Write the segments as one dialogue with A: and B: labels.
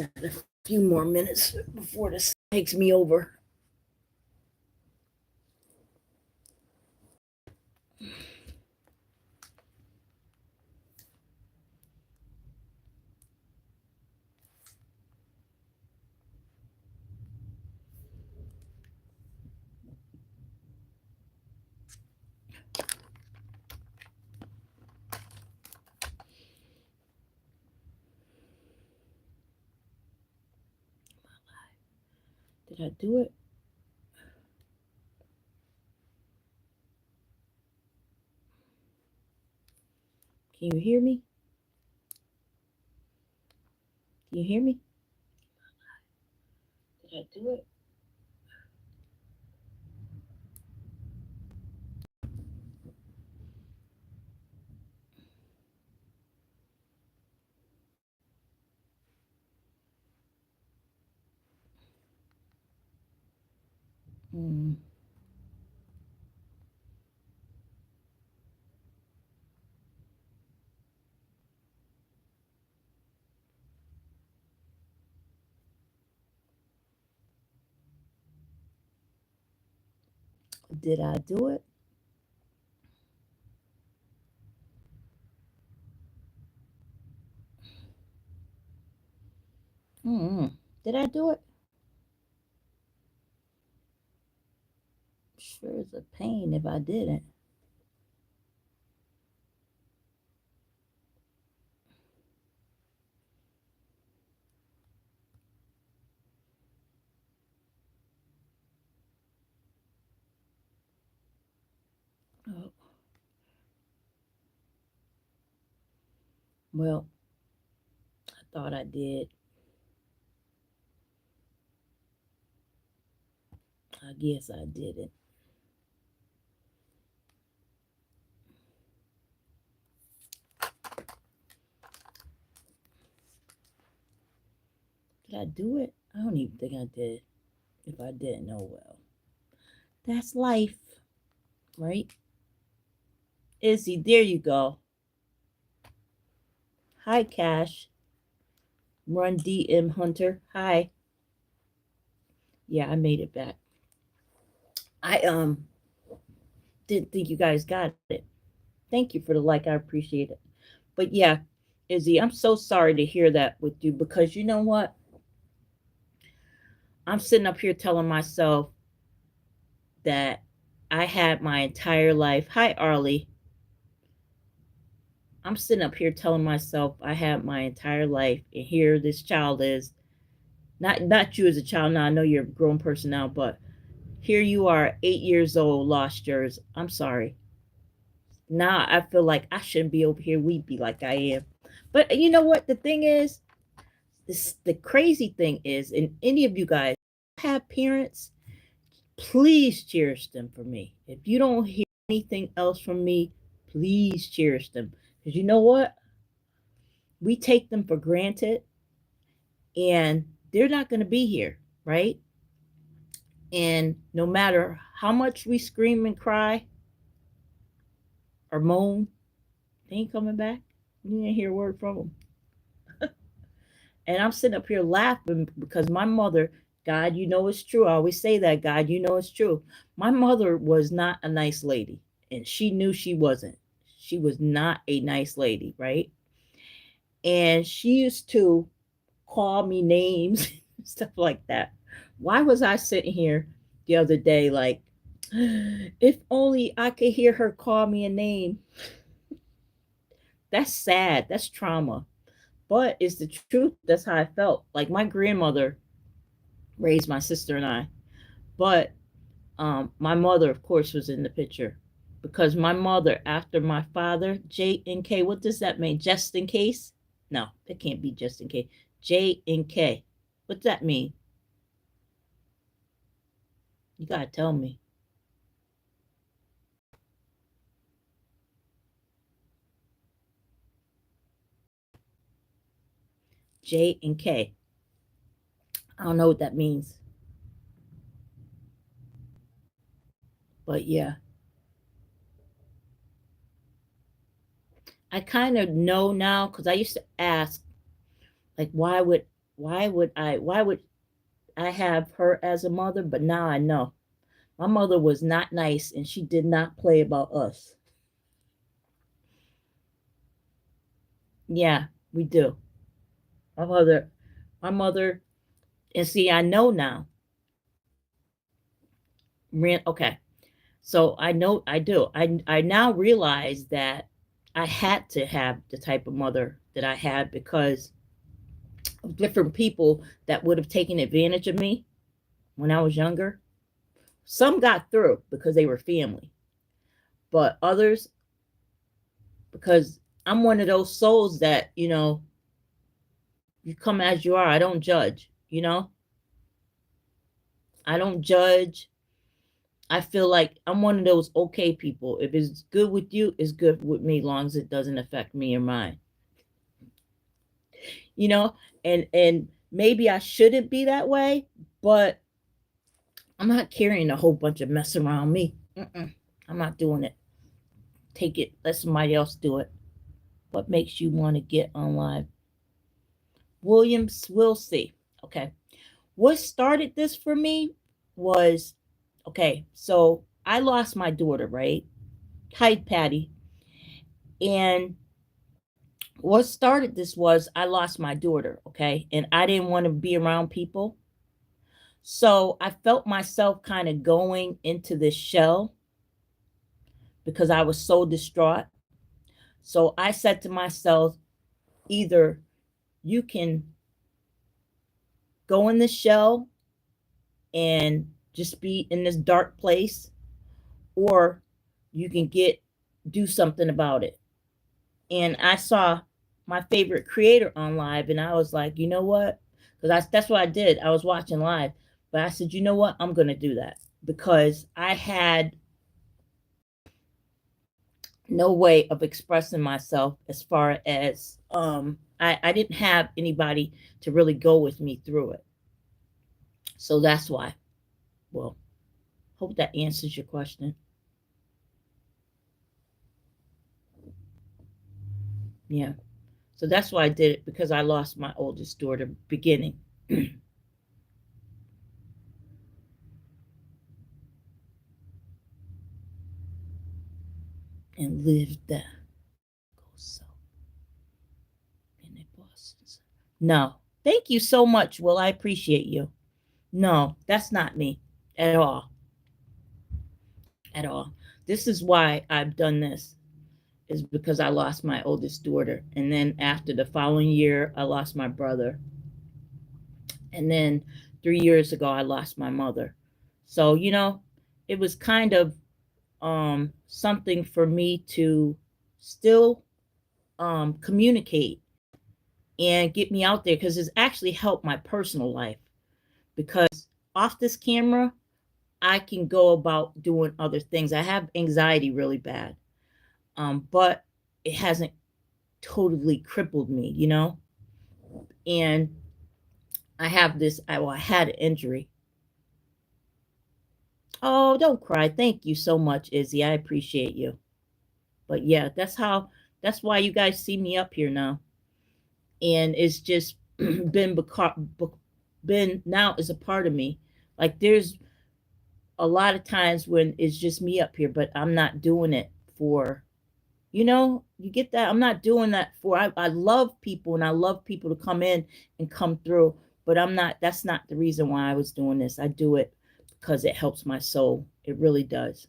A: Got a few more minutes before this takes me over. Did I do it? Can you hear me? Can you hear me? Did I do it? Hmm. Did I do it? Did I do it? Sure is a pain if I didn't. Oh, well, I thought I did. I guess I didn't. Did I do it? I don't even think I did. If I didn't, oh well. That's life, right? Izzy, there you go. Hi, Cash. Run DM Hunter. Hi. Yeah, I made it back. I didn't think you guys got it. Thank you for the like. I appreciate it. But yeah, Izzy, I'm so sorry to hear that with you because you know what? I'm sitting up here telling myself that I had my entire life. Hi, Arlie. I'm sitting up here telling myself I had my entire life, and here this child is. Not you as a child now. I know you're a grown person now, but here you are, 8 years old, lost yours. I'm sorry. Now I feel like I shouldn't be over here weepy like I am. But you know what? The thing is, the crazy thing is, and any of you guys have parents, please cherish them for me. If you don't hear anything else from me, please cherish them. Because you know what? We take them for granted and they're not going to be here, right? And no matter how much we scream and cry or moan, they ain't coming back. You didn't hear a word from them. And I'm sitting up here laughing because my mother, God, you know it's true. I always say that, God, you know it's true. My mother was not a nice lady, and she knew she wasn't. She was not a nice lady, right? And she used to call me names, stuff like that. Why was I sitting here the other day like, if only I could hear her call me a name? That's sad. That's trauma. But it's the truth. That's how I felt. Like my grandmother raised my sister and I. But my mother, of course, was in the picture because my mother, after my father, J and K, what does that mean? Just in case? No, it can't be just in case. J and K. What's that mean? You gotta tell me. J and K. I don't know what that means. But yeah, I kind of know now because I used to ask, like, why would why would I have her as a mother? But now I know. My mother was not nice and she did not play about us. Yeah, we do. My mother, my mother, and see, I know now. Okay. So I know I do. I now realize that I had to have the type of mother that I had because of different people that would have taken advantage of me when I was younger. Some got through because they were family, but others, because I'm one of those souls that, you come as you are. I don't judge. I don't judge. I feel like I'm one of those okay people. If it's good with you, it's good with me, long as it doesn't affect me or mine. You know, and maybe I shouldn't be that way, but I'm not carrying a whole bunch of mess around me. I'm not doing it. Take it. Let somebody else do it. What makes you want to get on live? Williams, we'll see. Okay. What started this for me was, okay, so I lost my daughter, right? Hi, Patty. And what started this was I lost my daughter, okay? And I didn't want to be around people. So I felt myself kind of going into this shell because I was so distraught. So I said to myself, either you can go in this shell and just be in this dark place, or you can do something about it. And I saw my favorite creator on live, and I was like, you know what? Because that's what I did. I was watching live, but I said, you know what? I'm going to do that because I had no way of expressing myself as far as I didn't have anybody to really go with me through it. So that's why. Well, hope that answers your question. Yeah. So that's why I did it, because I lost my oldest daughter beginning. And lived that. So in Boston. No. Thank you so much, Will. I appreciate you. No, that's not me at all. At all. This is why I've done this, is because I lost my oldest daughter. And then after the following year, I lost my brother. And then 3 years ago, I lost my mother. So, it was kind of something for me to still communicate and get me out there, because it's actually helped my personal life. Because off this camera, I can go about doing other things. I have anxiety really bad, but it hasn't totally crippled me. And I have this. I had an injury. Oh, don't cry. Thank you so much, Izzy. I appreciate you. But yeah, that's why you guys see me up here now. And it's just been now is a part of me. Like, there's a lot of times when it's just me up here, but I'm not doing it for, you get that? I'm not doing that for, I love people and I love people to come in and come through, but that's not the reason why I was doing this. I do it because it helps my soul. It really does.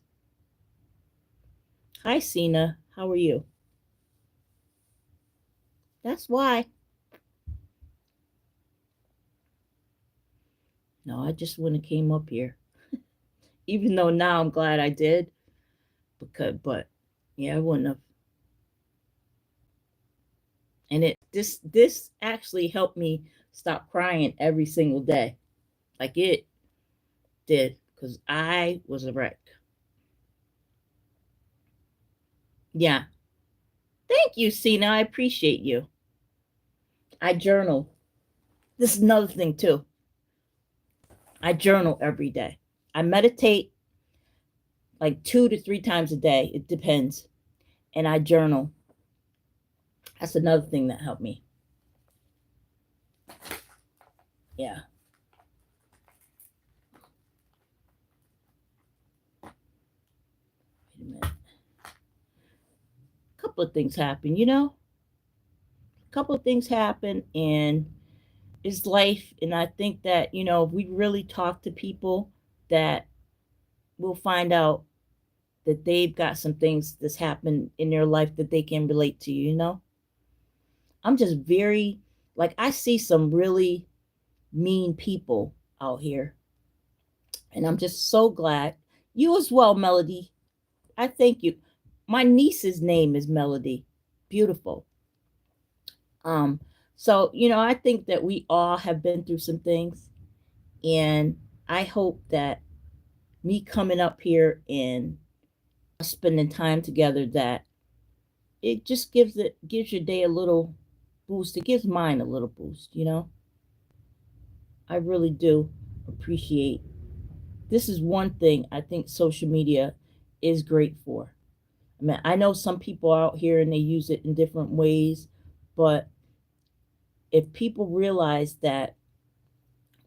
A: Hi, Cena. How are you? That's why. No, I just wouldn't have came up here. Even though now I'm glad I did. But yeah, I wouldn't have. And this actually helped me stop crying every single day. Like, it did, because I was a wreck. Yeah. Thank you, Cena. I appreciate you. I journal. This is another thing too. I journal every day. I meditate like 2 to 3 times a day. It depends. And I journal. That's another thing that helped me. Yeah. Wait a minute. A couple of things happen, A couple of things happen in is life, and I think that, if we really talk to people, that we'll find out that they've got some things that's happened in their life that they can relate to, I'm just very, like, I see some really mean people out here. And I'm just so glad. You as well, Melody. I thank you. My niece's name is Melody. Beautiful. Um, so, I think that we all have been through some things. And I hope that me coming up here and spending time together, that it just gives your day a little boost. It gives mine a little boost. I really do appreciate. This is one thing I think social media is great for. I mean, I know some people out here and they use it in different ways, but if people realize that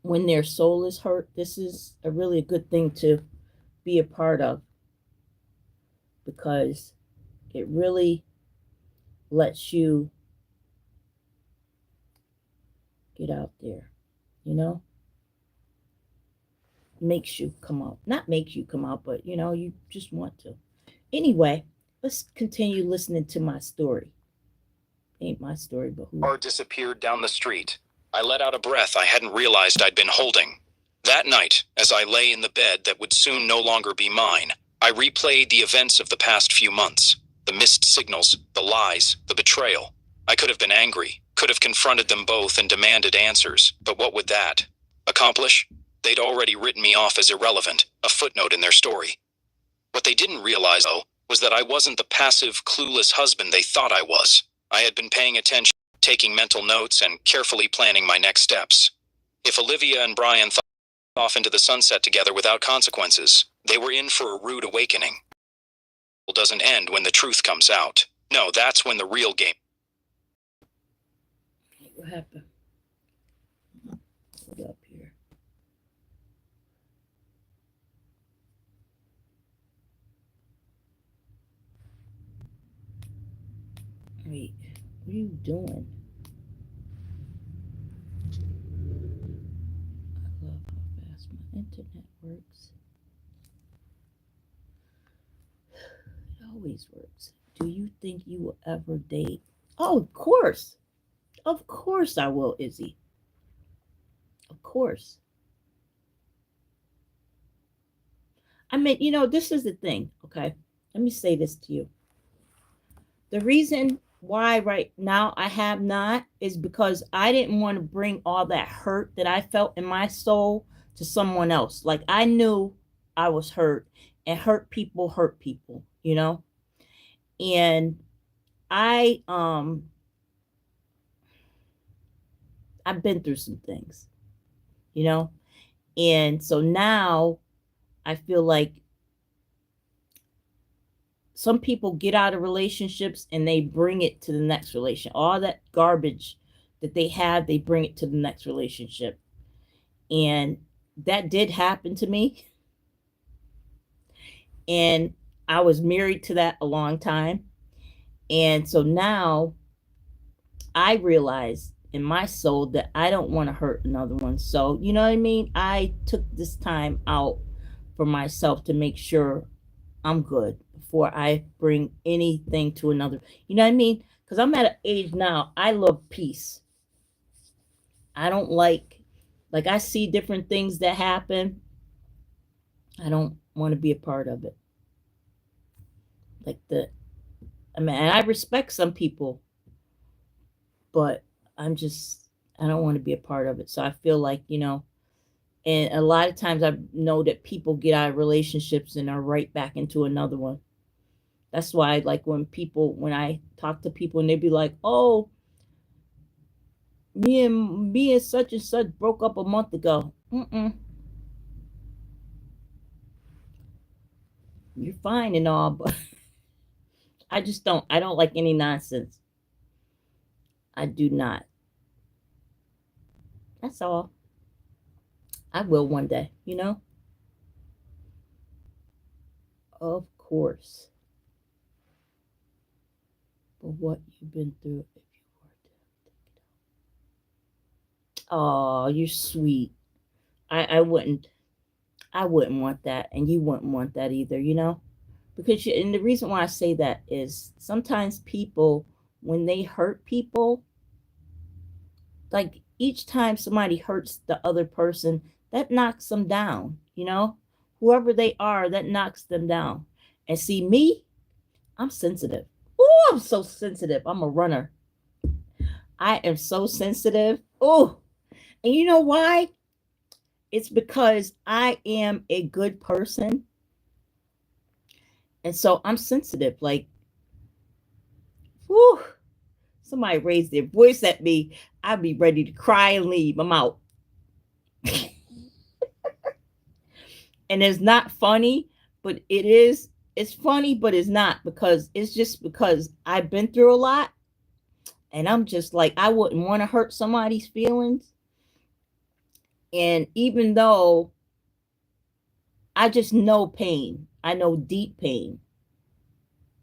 A: when their soul is hurt, this is a really a good thing to be a part of, because it really lets you get out there, you know? Makes you come out. Not makes you come out, but you just want to. Anyway, let's continue listening to my story. Ain't my story, but who?
B: Car disappeared down the street. I let out a breath I hadn't realized I'd been holding. That night, as I lay in the bed that would soon no longer be mine, I replayed the events of the past few months. The missed signals, the lies, the betrayal. I could have been angry, could have confronted them both and demanded answers, but what would that accomplish? They'd already written me off as irrelevant, a footnote in their story. What they didn't realize, though, was that I wasn't the passive, clueless husband they thought I was. I had been paying attention, taking mental notes, and carefully planning my next steps. If Olivia and Brian thought off into the sunset together without consequences, they were in for a rude awakening. It doesn't end when the truth comes out. No, that's when the real game.
A: What happened? Hold up here. Wait, what are you doing? I love how fast my internet works. It always works. Do you think you will ever date? Oh, of course. Of course I will, Izzy. Of course. I mean, this is the thing, okay? Let me say this to you. The reason why right now I have not is because I didn't want to bring all that hurt that I felt in my soul to someone else. Like, I knew I was hurt, and hurt people. And I've been through some things, you know? And so now I feel like some people get out of relationships and they bring it to the next relation. All that garbage that they have, they bring it to the next relationship. And that did happen to me. And I was married to that a long time. And so now I realize in my soul that I don't want to hurt another one. So, you know what I mean? I took this time out for myself to make sure I'm good before I bring anything to another. You know what I mean? Because I'm at an age now, I love peace. I don't like I see different things that happen. I don't want to be a part of it. And I respect some people, but I don't want to be a part of it. So I feel like, and a lot of times I know that people get out of relationships and are right back into another one. That's why, like, when I talk to people and they be like, oh, me and such and such broke up a month ago. You're fine and all, but I don't like any nonsense. I do not. That's all. I will one day, you know? Of course. But what you've been through if you were to. Oh, you're sweet. I wouldn't. I wouldn't want that, and you wouldn't want that either, you know? Because and the reason why I say that is sometimes people, when they hurt people, like each time somebody hurts the other person, that knocks them down, you know? Whoever they are, that knocks them down. And see, me, I'm sensitive. Oh, I'm so sensitive. I'm a runner. I am so sensitive. Oh, and you know why? It's because I am a good person. And so I'm sensitive. Like, whew, somebody raised their voice at me, I'd be ready to cry and leave. I'm out. And it's not funny, but it is. It's funny, but it's not, because it's just because I've been through a lot, and I'm just like, I wouldn't want to hurt somebody's feelings. And even though I just know pain, I know deep pain,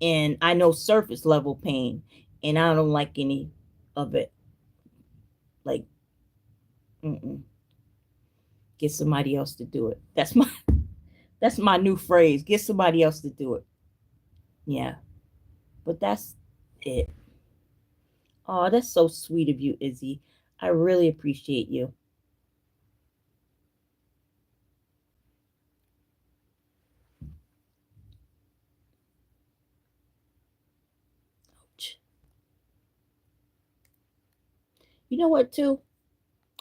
A: and I know surface level pain, and I don't like any of it. Like, mm-mm. Get somebody else to do it. That's my new phrase. Get somebody else to do it. Yeah, but that's it. Oh, that's so sweet of you, Izzy. I really appreciate you. You know what, too?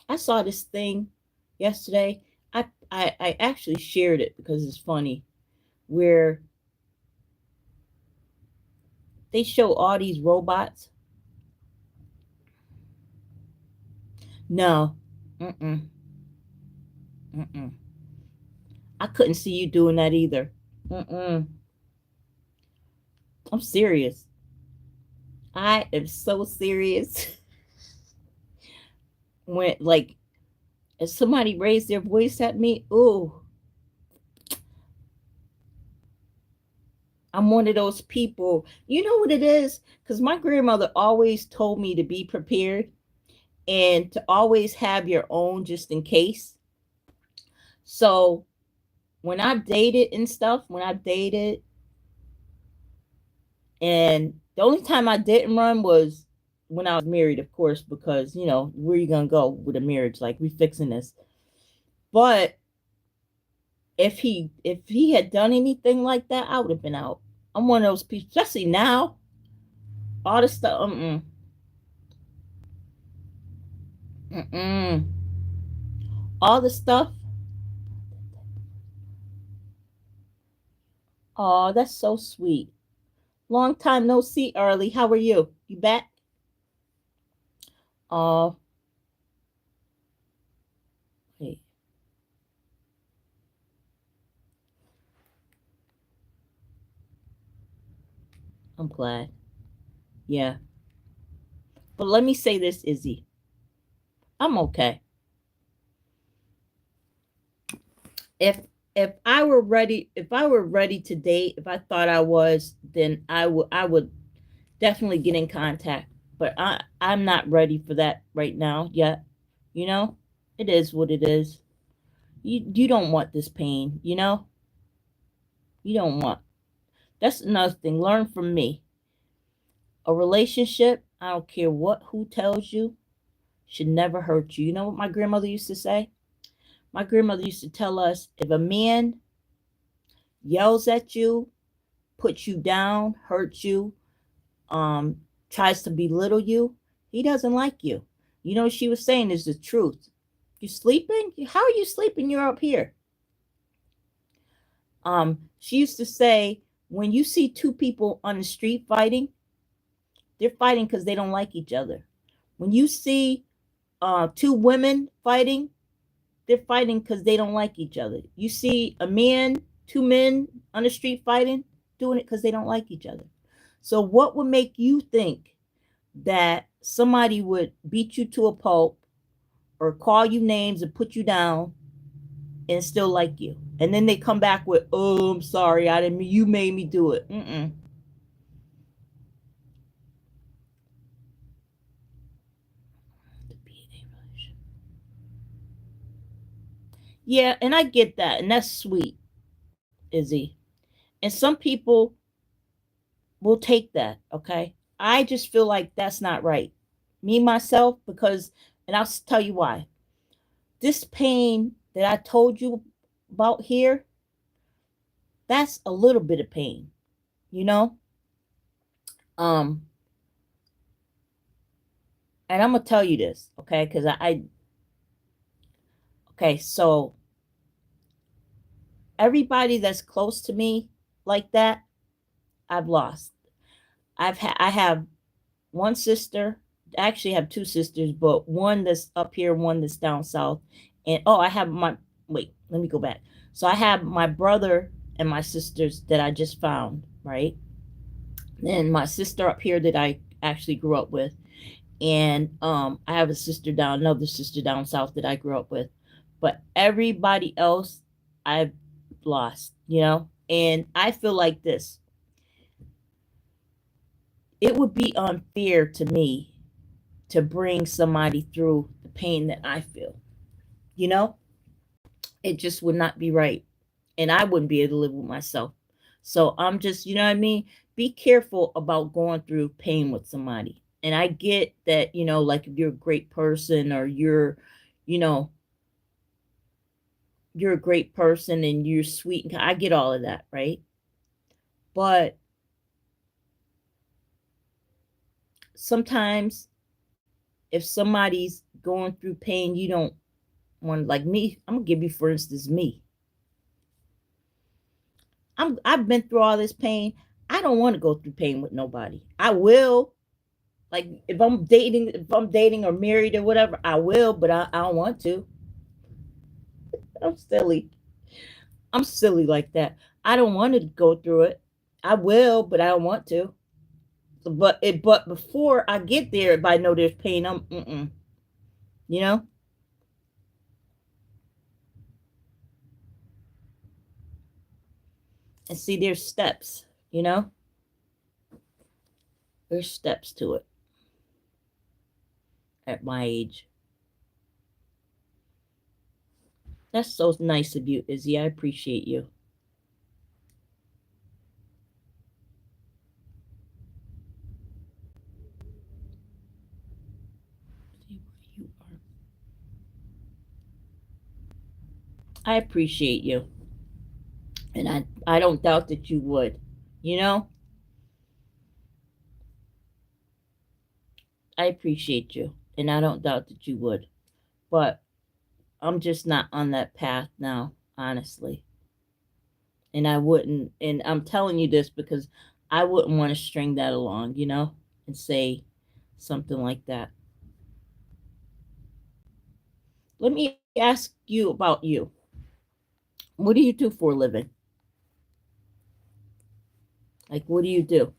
A: I saw this thing yesterday. I actually shared it because it's funny, where they show all these robots. No, mm-mm, mm-mm. I couldn't see you doing that either. Mm-mm. I'm serious. I am so serious. When, like, if somebody raised their voice at me, ooh, I'm one of those people. You know what it is? Because my grandmother always told me to be prepared and to always have your own just in case. So when I dated and stuff, when I dated, and the only time I didn't run was when I was married, of course, because, you know, where you going to go with a marriage? Like, we fixing this. But if he had done anything like that, I would have been out. I'm one of those people, especially now. All the stuff, mm-mm. All the stuff. Oh, that's so sweet. Long time no see, Early. How are you? You back? Oh, hey, I'm glad. Yeah. But let me say this, Izzy. I'm okay. If if I were ready to date, if I thought I was, then I would definitely get in contact. But I'm not ready for that right now yet. You know? It is what it is. You don't want this pain, you know? You don't want. That's another thing. Learn from me. A relationship, I don't care what who tells you, should never hurt you. You know what my grandmother used to say? My grandmother used to tell us, if a man yells at you, puts you down, hurts you, um, tries to belittle you, he doesn't like you. You know what she was saying is the truth. You sleeping? How are you sleeping? You're up here. She used to say, when you see two people on the street fighting, they're fighting because they don't like each other. When you see two women fighting, they're fighting because they don't like each other. You see a man, two men on the street fighting, doing it because they don't like each other. So, what would make you think that somebody would beat you to a pulp or call you names and put you down and still like you. And then they come back with, "Oh, I'm sorry, I didn't. You made me do it." Mm-mm. Yeah, and I get that, and that's sweet, Izzy. And some people will take that. Okay, I just feel like that's not right. Me myself, because, and I'll tell you why. This pain that I told you about here, that's a little bit of pain, you know. Um, and I'm gonna tell you this, okay? Because I okay, so everybody that's close to me like that, I've lost. I have one sister. I actually have two sisters, but one that's up here, one that's down south. And oh, I have my wait, let me go back. So I have my brother and my sisters that I just found, right? And my sister up here that I actually grew up with. And I have a sister down, another sister down south that I grew up with. But everybody else I've lost, you know? And I feel like this. It would be unfair to me to bring somebody through the pain that I feel. You know, it just would not be right. And I wouldn't be able to live with myself. So I'm just, you know what I mean? Be careful about going through pain with somebody. And I get that, you know, like if you're a great person or you're, you know, you're a great person and you're sweet. I get all of that, right? But sometimes if somebody's going through pain, you don't want, like me, I'm gonna give you for instance me. I've been through all this pain. I don't want to go through pain with nobody. I will, like if I'm dating or married or whatever, I will, but I don't want to. I'm silly. I'm silly like that. I don't want to go through it. I will, but I don't want to. But before I get there, if I know there's pain, you know. And see, there's steps, you know. There's steps to it at my age. That's so nice of you, Izzy. I appreciate you. See where you are. I appreciate you. And I don't doubt that you would. You know? I appreciate you. And I don't doubt that you would. But I'm just not on that path now, honestly. And I wouldn't, and I'm telling you this because I wouldn't want to string that along, you know, and say something like that. Let me ask you about you. What do you do for a living? Like, what do you do?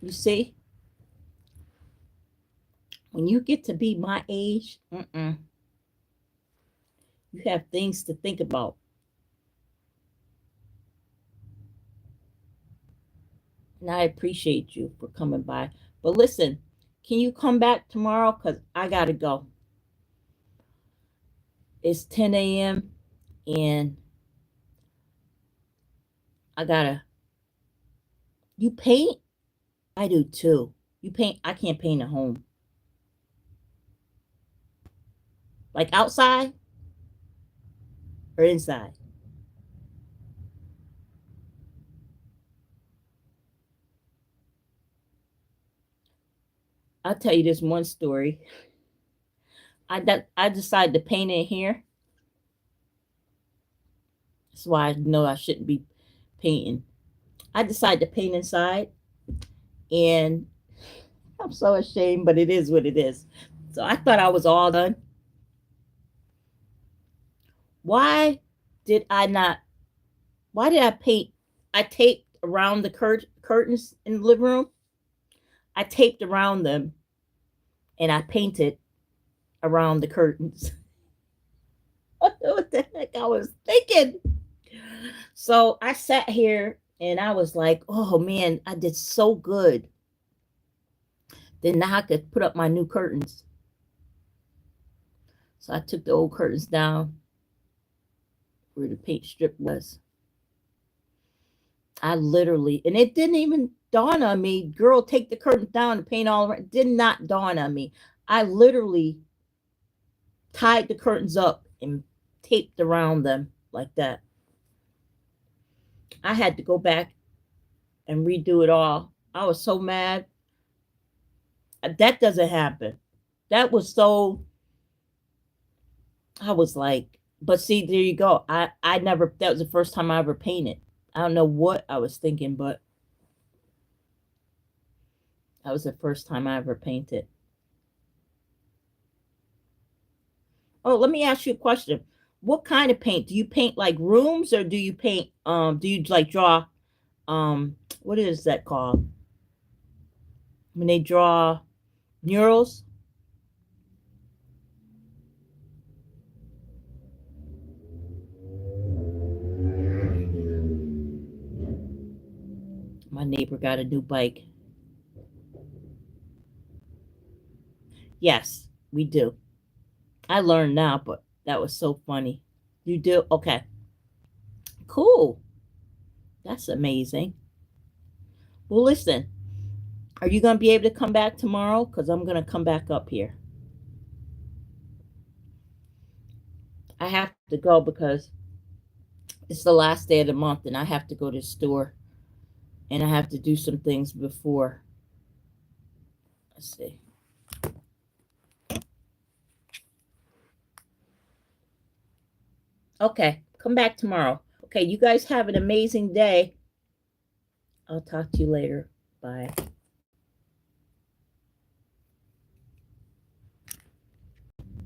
A: You see, when you get to be my age, you have things to think about. And I appreciate you for coming by. But listen, can you come back tomorrow? Because I got to go. It's 10 a.m. and I got to. You paint? I do too. You paint? I can't paint at home. Like outside or inside? I'll tell you this one story. I decided to paint in here. That's why I know I shouldn't be painting. I decided to paint inside, and I'm so ashamed, but it is what it is. So I thought I was all done. Why did I not? Why did I paint? I taped around the curtains in the living room. I taped around them and I painted around the curtains. What the heck I was thinking? So I sat here and I was like, oh man, I did so good. Then now I could put up my new curtains. So I took the old curtains down where the paint strip was. I literally, and it didn't even dawn on me, girl, take the curtains down and paint all around. It did not dawn on me. I literally tied the curtains up and taped around them like that. I had to go back and redo it all. I was so mad. That doesn't happen. That was so, I was like, but see, there you go. I never, that was the first time I ever painted. I don't know what I was thinking, but that was the first time I ever painted. Oh, let me ask you a question. What kind of paint? Do you paint like rooms or do you paint do you like draw what is that called? When they draw murals? My neighbor got a new bike. Yes, we do. I learned now, but that was so funny. You do? Okay. Cool. That's amazing. Well, listen, are you going to be able to come back tomorrow? Because I'm going to come back up here. I have to go because it's the last day of the month and I have to go to the store and I have to do some things before. Let's see. Okay, come back tomorrow. Okay, you guys have an amazing day. I'll talk to you later. Bye.